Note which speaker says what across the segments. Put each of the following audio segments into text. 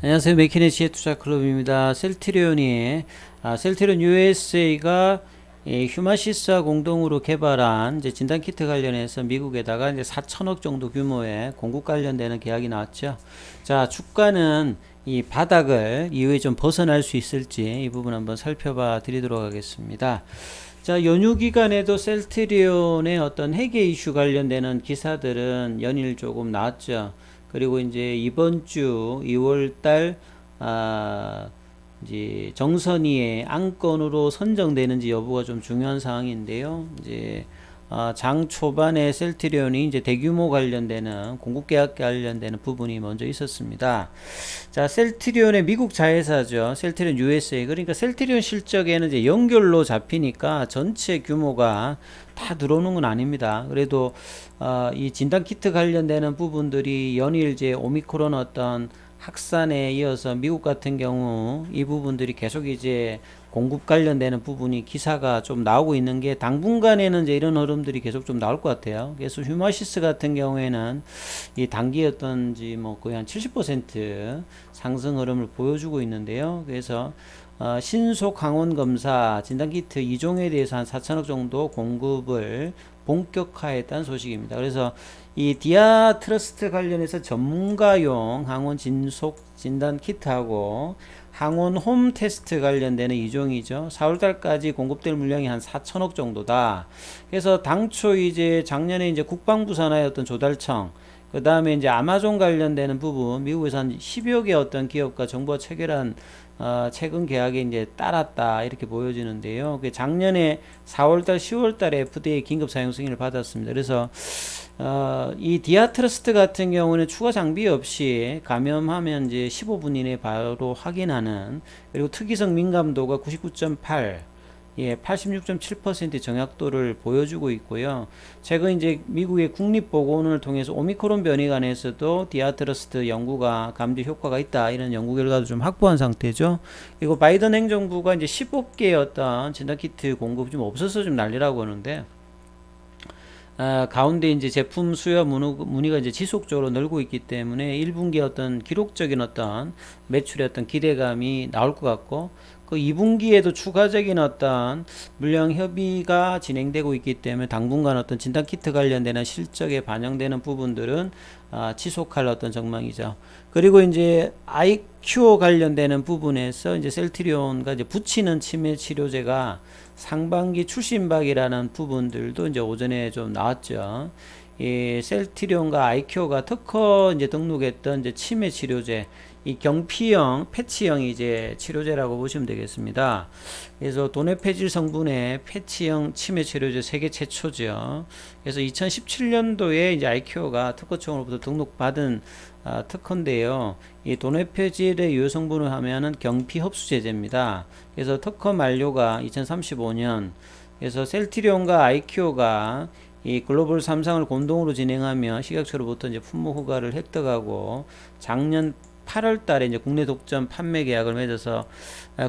Speaker 1: 안녕하세요. 맥키네치의 투자클럽입니다. 셀트리온이, USA가 휴마시스와 공동으로 개발한 이제 진단키트 관련해서 미국에다가 이제 4천억 정도 규모의 공급 관련되는 계약이 나왔죠. 자, 주가는 이 바닥을 이후에 좀 벗어날 수 있을지 이 부분 한번 살펴봐 드리도록 하겠습니다. 자, 연휴 기간에도 셀트리온의 어떤 회계 이슈 관련되는 기사들은 연일 조금 나왔죠. 그리고 이제 이번 주 2월달 이제 정선이의 안건으로 선정되는지 여부가 좀 중요한 사항인데요. 이제 장 초반에 셀트리온이 이제 대규모 관련되는 공급 계약 관련되는 부분이 먼저 있었습니다. 자, 셀트리온의 미국 자회사죠. 셀트리온 USA. 그러니까 셀트리온 실적에는 이제 연결로 잡히니까 전체 규모가 다 들어오는 건 아닙니다. 그래도 이 진단 키트 관련되는 부분들이 연일 이제 오미크론 어떤 확산에 이어서 미국 같은 경우 이 부분들이 계속 이제 공급 관련되는 부분이 기사가 좀 나오고 있는 게 당분간에는 이제 이런 흐름들이 계속 좀 나올 것 같아요. 그래서 휴마시스 같은 경우에는 이 단기였던지 뭐 거의 한 70% 상승 흐름을 보여주고 있는데요. 그래서 신속 항원 검사 진단키트 2종에 대해서 한 4천억 정도 공급을 본격화했다는 소식입니다. 그래서 이 디아 트러스트 관련해서 전문가용 항원 진속 진단 키트하고 항원 홈 테스트 관련되는 2종이죠. 4월달까지 공급될 물량이 한 4천억 정도다. 그래서 당초 이제 작년에 이제 국방부 산하의 어떤 조달청, 그 다음에 이제 아마존 관련되는 부분, 미국에서 한 10여 개 어떤 기업과 정부가 체결한 최근 계약에 이제 따랐다 이렇게 보여지는데요. 작년에 4월달, 10월달에 FDA 긴급 사용 승인을 받았습니다. 그래서 이 디아트러스트 같은 경우는 추가 장비 없이 감염하면 이제 15분 이내 바로 확인하는, 그리고 특이성 민감도가 99.8, 86.7% 정확도를 보여주고 있고요. 최근 이제 미국의 국립보건을 통해서 오미크론 변이 관해서도 디아트러스트 연구가 감지 효과가 있다, 이런 연구 결과도 좀 확보한 상태죠. 그리고 바이든 행정부가 이제 15개의 어떤 진단키트 공급 좀 없어서 좀 난리라고 하는데, 가운데 이제 제품 수요 문의가 이제 지속적으로 늘고 있기 때문에 1분기 어떤 기록적인 어떤 매출의 어떤 기대감이 나올 것 같고, 그 2분기에도 추가적인 어떤 물량 협의가 진행되고 있기 때문에 당분간 어떤 진단키트 관련되는 실적에 반영되는 부분들은 지속할 어떤 전망이죠. 그리고 이제 아이큐어 관련되는 부분에서 이제 셀트리온과 이제 붙이는 치매 치료제가 상반기 출시임박이라는 부분들도 이제 오전에 좀 나왔죠. 이 셀트리온과 아이큐어가 특허 이제 등록했던 이제 치매 치료제, 이 경피형, 패치형 이제 치료제라고 보시면 되겠습니다. 그래서 도네페질 성분의 패치형 치매 치료제 세계 최초죠. 그래서 2017년도에 이제 아이큐어가 특허청으로부터 등록받은 특허인데요. 이 도네페질의 유효 성분을 하면은 경피 흡수 제제입니다. 그래서 특허 만료가 2035년. 그래서 셀트리온과 아이큐어가 이 글로벌 3상을 공동으로 진행하며 식약처로부터 이제 품목 허가를 획득하고 작년 8월 달에 이제 국내 독점 판매 계약을 맺어서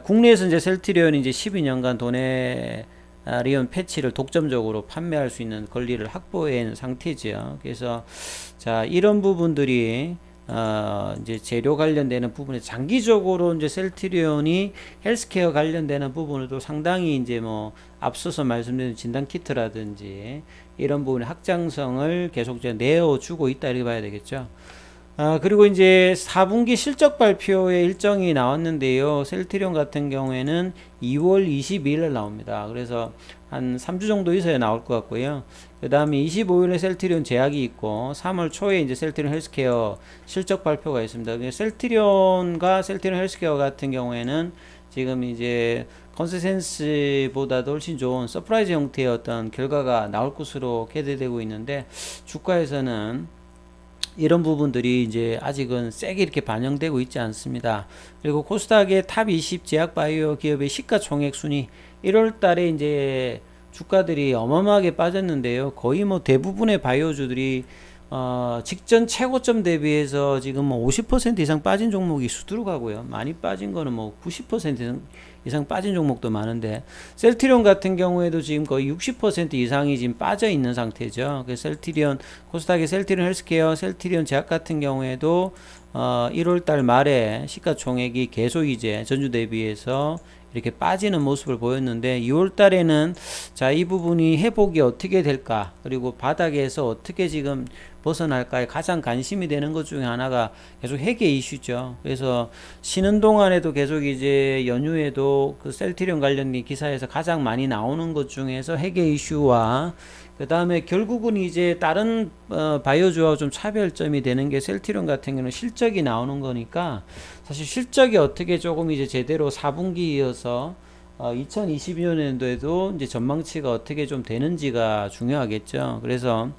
Speaker 1: 국내에서 이제 셀트리온이 이제 12년간 도네리온 패치를 독점적으로 판매할 수 있는 권리를 확보한 상태죠. 그래서 자, 이런 부분들이 이제 재료 관련되는 부분에 장기적으로 이제 셀트리온이 헬스케어 관련되는 부분으로도 상당히 이제 뭐 앞서서 말씀드린 진단 키트라든지 이런 부분의 확장성을 계속 이제 내어주고 있다, 이렇게 봐야 되겠죠. 그리고 이제 4분기 실적 발표의 일정이 나왔는데요. 셀트리온 같은 경우에는 2월 22일에 나옵니다. 그래서 한 3주 정도 있어야 나올 것 같고요. 그 다음에 25일에 셀트리온 제약이 있고, 3월 초에 이제 셀트리온 헬스케어 실적 발표가 있습니다. 셀트리온과 셀트리온 헬스케어 같은 경우에는 지금 이제 컨센서스보다도 훨씬 좋은 서프라이즈 형태의 어떤 결과가 나올 것으로 기대되고 있는데, 주가에서는 이런 부분들이 이제 아직은 세게 이렇게 반영되고 있지 않습니다. 그리고 코스닥의 탑 20 제약바이오 기업의 시가총액 순위 1월 달에 이제 주가들이 어마어마하게 빠졌는데요. 거의 뭐 대부분의 바이오주들이 직전 최고점 대비해서 지금 뭐 50% 이상 빠진 종목이 수두룩하고요. 많이 빠진 거는 뭐 90% 이상 빠진 종목도 많은데, 셀트리온 같은 경우에도 지금 거의 60% 이상이 지금 빠져 있는 상태죠. 그래서 셀트리온, 코스닥의 셀트리온 헬스케어, 셀트리온 제약 같은 경우에도 1월달 말에 시가총액이 계속 이제 전주 대비해서 이렇게 빠지는 모습을 보였는데, 2월 달에는 자, 이 부분이 회복이 어떻게 될까, 그리고 바닥에서 어떻게 지금 벗어날까에 가장 관심이 되는 것 중에 하나가 계속 회계 이슈죠. 그래서 쉬는 동안에도 계속 이제 연휴에도 그 셀트리온 관련 기사에서 가장 많이 나오는 것 중에서 회계 이슈와, 그 다음에 결국은 이제 다른 바이오주와 좀 차별점이 되는 게, 셀트리온 같은 경우는 실적이 나오는 거니까 사실 실적이 어떻게 조금 이제 제대로 4분기이어서 2022년도에도 이제 전망치가 어떻게 좀 되는지가 중요하겠죠. 그래서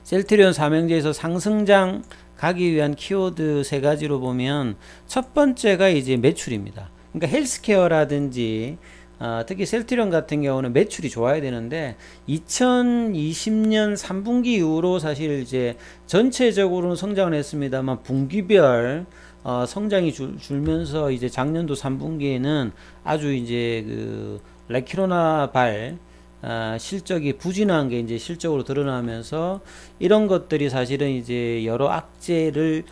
Speaker 1: 셀트리온 삼형제에서 상승장 가기 위한 키워드 세 가지로 보면, 첫 번째가 이제 매출입니다. 그러니까 헬스케어라든지 특히 셀트리온 같은 경우는 매출이 좋아야 되는데, 2020년 3분기 이후로 사실 이제 전체적으로는 성장을 했습니다만 분기별 성장이 줄면서 이제 작년도 3분기에는 아주 이제 그 레키로나 발 실적이 부진한 게 이제 실적으로 드러나면서, 이런 것들이 사실은 이제 여러 악재를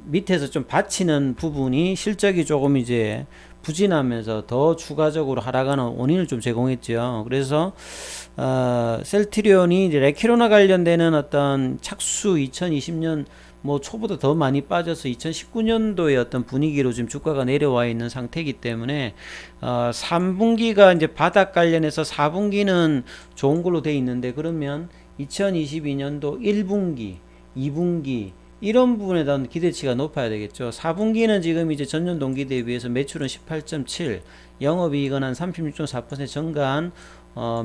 Speaker 1: 밑에서 좀 받치는 부분이 실적이 조금 이제 부진하면서 더 추가적으로 하락하는 원인을 좀 제공했죠. 그래서 셀트리온이 이제 레키로나 관련되는 어떤 착수 2020년 뭐 초보다 더 많이 빠져서 2019년도의 어떤 분위기로 지금 주가가 내려와 있는 상태이기 때문에 3분기가 이제 바닥 관련해서 4분기는 좋은 걸로 돼 있는데, 그러면 2022년도 1분기, 2분기 이런 부분에 대한 기대치가 높아야 되겠죠. 4분기는 지금 이제 전년 동기 대비해서 매출은 18.7, 영업이익은 한 36.4% 증가한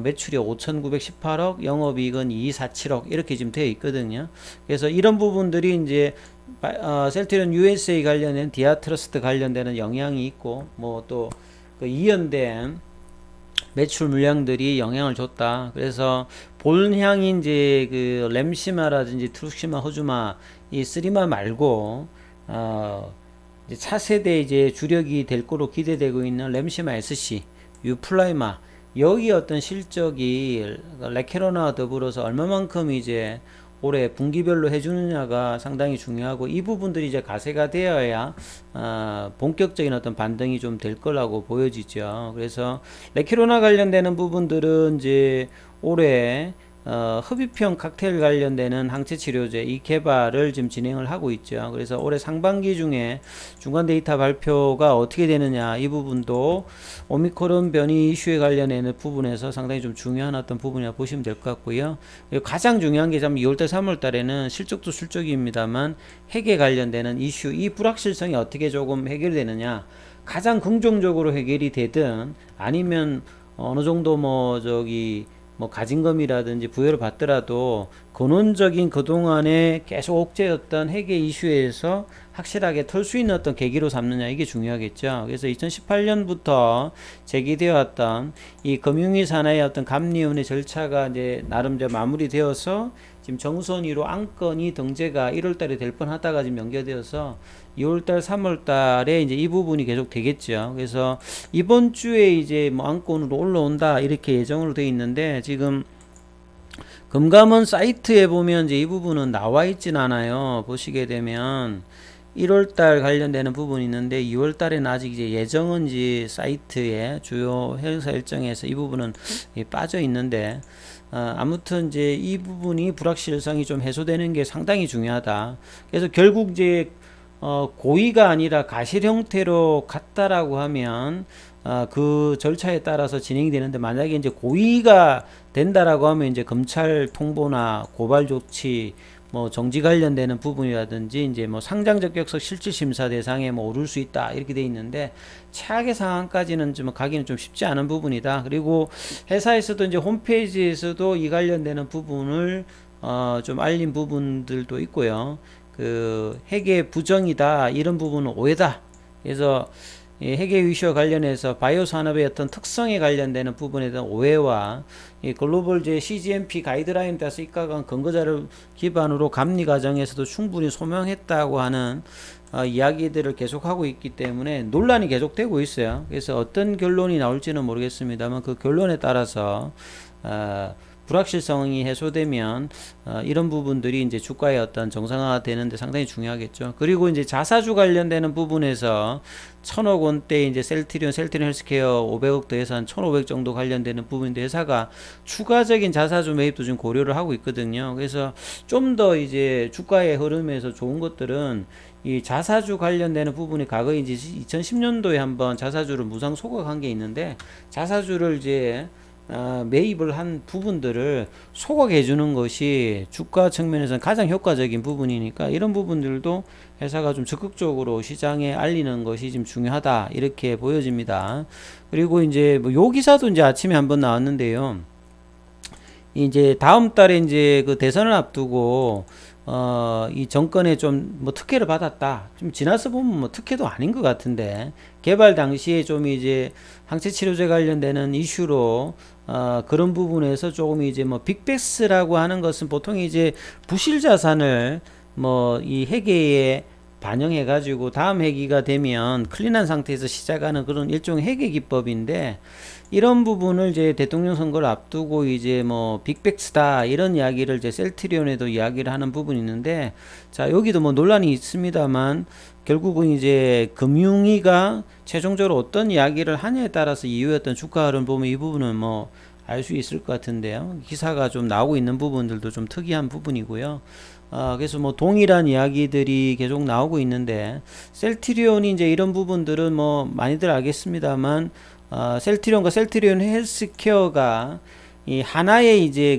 Speaker 1: 매출이 5,918억, 영업이익은 2247억 이렇게 지금 되어 있거든요. 그래서 이런 부분들이 이제 셀트리온 USA 관련된 디아트러스트 관련되는 영향이 있고, 뭐 또 그 이연된 매출 물량들이 영향을 줬다. 그래서 본향인 이제 그 램시마라든지 트루시마, 호주마 이 쓰리마 말고 이제 차세대 이제 주력이 될 거로 기대되고 있는 램시마 SC, 유플라이마, 여기 어떤 실적이 레케로나와 더불어서 얼마만큼 이제 올해 분기별로 해주느냐가 상당히 중요하고, 이 부분들이 이제 가세가 되어야 본격적인 어떤 반등이 좀 될 거라고 보여지죠. 그래서 레키로나 관련되는 부분들은 이제 올해 흡입형 칵테일 관련되는 항체 치료제 이 개발을 지금 진행을 하고 있죠. 그래서 올해 상반기 중에 중간 데이터 발표가 어떻게 되느냐, 이 부분도 오미크론 변이 이슈에 관련되는 부분에서 상당히 좀 중요한 어떤 부분이라 보시면 될 것 같고요. 가장 중요한 게 2월달 3월달에는 실적도 실적입니다만 회계 관련되는 이슈, 이 불확실성이 어떻게 조금 해결되느냐, 가장 긍정적으로 해결이 되든 아니면 어느 정도 뭐 가진금이라든지 부여를 받더라도 근원적인 그동안에 계속 옥죄였던 회계 이슈에서 확실하게 털 수 있는 어떤 계기로 삼느냐, 이게 중요하겠죠. 그래서 2018년부터 제기되어 왔던 이 금융위 산하의 어떤 감리위원회 절차가 이제 나름 이제 마무리되어서 지금 정선위로 안건이 등재가 1월달에 될 뻔하다가 지금 연결되어서 2월달, 3월달에 이제 이 부분이 계속 되겠죠. 그래서 이번 주에 이제 뭐 안건으로 올라온다 이렇게 예정으로 되어 있는데, 지금 금감원 사이트에 보면 이제 이 부분은 나와 있진 않아요. 보시게 되면 1월달 관련되는 부분이 있는데, 2월달에는 아직 이제 예정은지 사이트에 주요 행사 일정에서 이 부분은 빠져 있는데, 아무튼 이제 이 부분이 불확실성이 좀 해소되는 게 상당히 중요하다. 그래서 결국 이제 고의가 아니라 가실 형태로 갔다라고 하면 그 절차에 따라서 진행이 되는데, 만약에 이제 고의가 된다라고 하면 이제 검찰 통보나 고발 조치, 뭐 정지 관련되는 부분이라든지 이제 뭐 상장 적격서 실질 심사 대상에 뭐 오를 수 있다 이렇게 돼 있는데, 최악의 상황까지는 좀 가기는 좀 쉽지 않은 부분이다. 그리고 회사에서도 이제 홈페이지에서도 이 관련되는 부분을 좀 알린 부분들도 있고요. 그 회계 부정이다 이런 부분은 오해다. 그래서 이 회계 이슈와 관련해서 바이오 산업의 어떤 특성에 관련되는 부분에 대한 오해와 이 글로벌 CGMP 가이드라인에 따라서 입각한 근거자를 기반으로 감리 과정에서도 충분히 소명했다고 하는 이야기들을 계속하고 있기 때문에 논란이 계속되고 있어요. 그래서 어떤 결론이 나올지는 모르겠습니다만 그 결론에 따라서 불확실성이 해소되면 이런 부분들이 이제 주가의 어떤 정상화 되는데 상당히 중요하겠죠. 그리고 이제 자사주 관련되는 부분에서 1,000억 원대 이제 셀트리온 헬스케어 500억 더해서 한 1,500 정도 관련되는 부분인데 회사가 추가적인 자사주 매입도 좀 고려를 하고 있거든요. 그래서 좀 더 이제 주가의 흐름에서 좋은 것들은 이 자사주 관련되는 부분이 과거에 이제 2010년도에 한번 자사주를 무상 소각한 게 있는데 자사주를 이제 매입을 한 부분들을 소각해 주는 것이 주가 측면에서는 가장 효과적인 부분이니까 이런 부분들도 회사가 좀 적극적으로 시장에 알리는 것이 좀 중요하다 이렇게 보여집니다. 그리고 이제 뭐 요 기사도 이제 아침에 한번 나왔는데요. 이제 다음 달에 이제 그 대선을 앞두고 이 정권에 좀 뭐 특혜를 받았다. 좀 지나서 보면 뭐 특혜도 아닌 것 같은데 개발 당시에 좀 이제 항체 치료제 관련되는 이슈로 그런 부분에서 조금 이제 뭐 빅베스라고 하는 것은 보통 이제 부실 자산을 뭐 이 회계에 반영해 가지고 다음 회기가 되면 클린한 상태에서 시작하는 그런 일종의 회계 기법인데 이런 부분을 이제 대통령 선거를 앞두고 이제 뭐 빅백스다 이런 이야기를 이제 셀트리온에도 이야기를 하는 부분이 있는데 자 여기도 뭐 논란이 있습니다만 결국은 이제 금융위가 최종적으로 어떤 이야기를 하냐에 따라서 이후의 어떤 주가 흐름 보면 이 부분은 뭐 알 수 있을 것 같은데요. 기사가 좀 나오고 있는 부분들도 좀 특이한 부분이고요. 그래서 뭐 동일한 이야기들이 계속 나오고 있는데 셀트리온이 이제 이런 부분들은 뭐 많이들 알겠습니다만 셀트리온과 셀트리온 헬스케어가 이 하나의 이제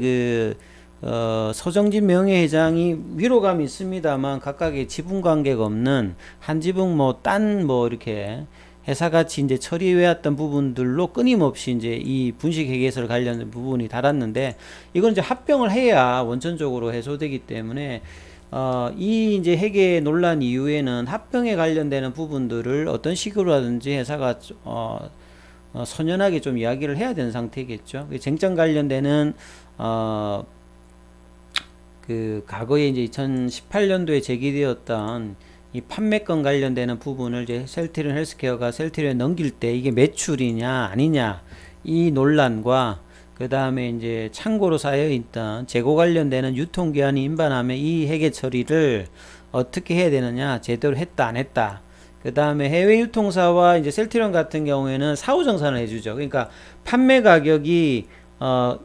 Speaker 1: 그 서정진 명예회장이 위로감이 있습니다만 각각의 지분 관계가 없는 한 지분 뭐 딴 뭐 이렇게 회사같이 이제 처리해왔던 부분들로 끊임없이 이제 이 분식회계설 관련된 부분이 달았는데 이건 이제 합병을 해야 원천적으로 해소되기 때문에 이 이제 회계 논란 이후에는 합병에 관련되는 부분들을 어떤 식으로라든지 회사가 선연하게 좀 이야기를 해야 되는 상태겠죠. 쟁점 관련되는 그 과거에 이제 2018년도에 제기되었던 이 판매권 관련되는 부분을 이제 셀트리온 헬스케어가 셀트리온에 넘길 때 이게 매출이냐 아니냐 이 논란과 그 다음에 이제 창고로 쌓여있던 재고 관련되는 유통기한이 임반하면 이 회계 처리를 어떻게 해야 되느냐 제대로 했다 안 했다 그 다음에 해외 유통사와 이제 셀트리온 같은 경우에는 사후정산을 해주죠. 그러니까 판매 가격이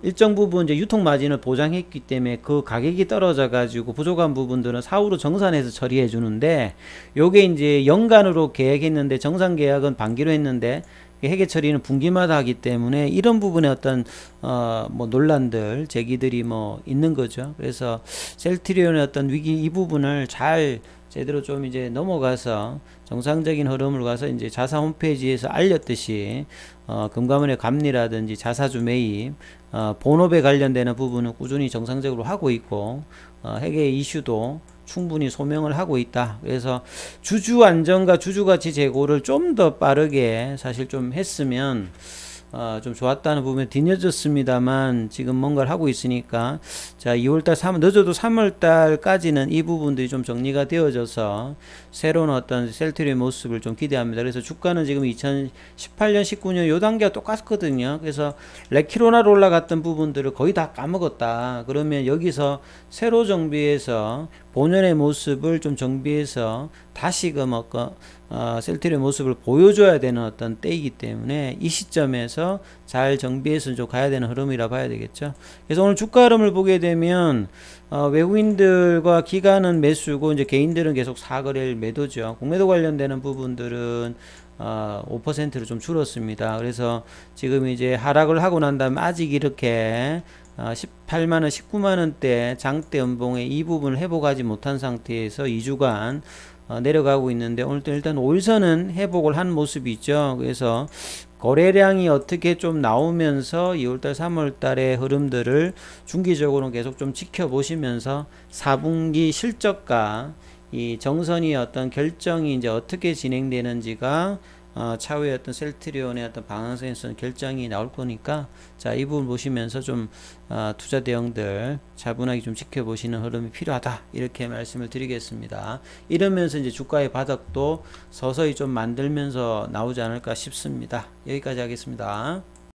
Speaker 1: 일정 부분 이제 유통 마진을 보장했기 때문에 그 가격이 떨어져 가지고 부족한 부분들은 사후로 정산해서 처리해 주는데 요게 이제 연간으로 계획했는데 정산 계약은 반기로 했는데 회계 처리는 분기마다 하기 때문에 이런 부분에 어떤 뭐 논란들 제기들이 뭐 있는 거죠. 그래서 셀트리온의 어떤 위기 이 부분을 잘 제대로 좀 이제 넘어가서 정상적인 흐름을 가서 이제 자사 홈페이지에서 알렸듯이 금감원의 감리라든지 자사주 매입 본업에 관련되는 부분은 꾸준히 정상적으로 하고 있고 회계 이슈도 충분히 소명을 하고 있다. 그래서 주주 안정과 주주 가치 제고를 좀 더 빠르게 사실 좀 했으면 좀 좋았다는 부분이 뒤늦었습니다만 지금 뭔가를 하고 있으니까 자 2월달 늦어도 3월달까지는 이 부분들이 좀 정리가 되어져서 새로운 어떤 셀트리온 모습을 좀 기대합니다. 그래서 주가는 지금 2018년 19년 요 단계가 똑같거든요. 그래서 레키로나로 올라갔던 부분들을 거의 다 까먹었다. 그러면 여기서 새로 정비해서 본연의 모습을 좀 정비해서 다시금 셀트리온 모습을 보여줘야 되는 어떤 때이기 때문에 이 시점에서 잘 정비해서 좀 가야 되는 흐름이라 봐야 되겠죠. 그래서 오늘 주가 흐름을 보게 되면 외국인들과 기관은 매수고 이제 개인들은 계속 사거래일 매도죠. 공매도 관련되는 부분들은 5%로 좀 줄었습니다. 그래서 지금 이제 하락을 하고 난 다음에 아직 이렇게 18만원 19만원대 장대 연봉의 이 부분을 회복하지 못한 상태에서 2주간 내려가고 있는데 오늘도 일단 5일선은 회복을 한 모습이 있죠. 그래서 거래량이 어떻게 좀 나오면서 2월달 3월달의 흐름들을 중기적으로 계속 좀 지켜보시면서 4분기 실적과 이 정선이 어떤 결정이 이제 어떻게 진행되는지가 차후에 어떤 셀트리온의 어떤 방향성에서 결정이 나올 거니까 자, 이 부분 보시면서 좀 투자 대응들 차분하게 좀 지켜보시는 흐름이 필요하다 이렇게 말씀을 드리겠습니다. 이러면서 이제 주가의 바닥도 서서히 좀 만들면서 나오지 않을까 싶습니다. 여기까지 하겠습니다.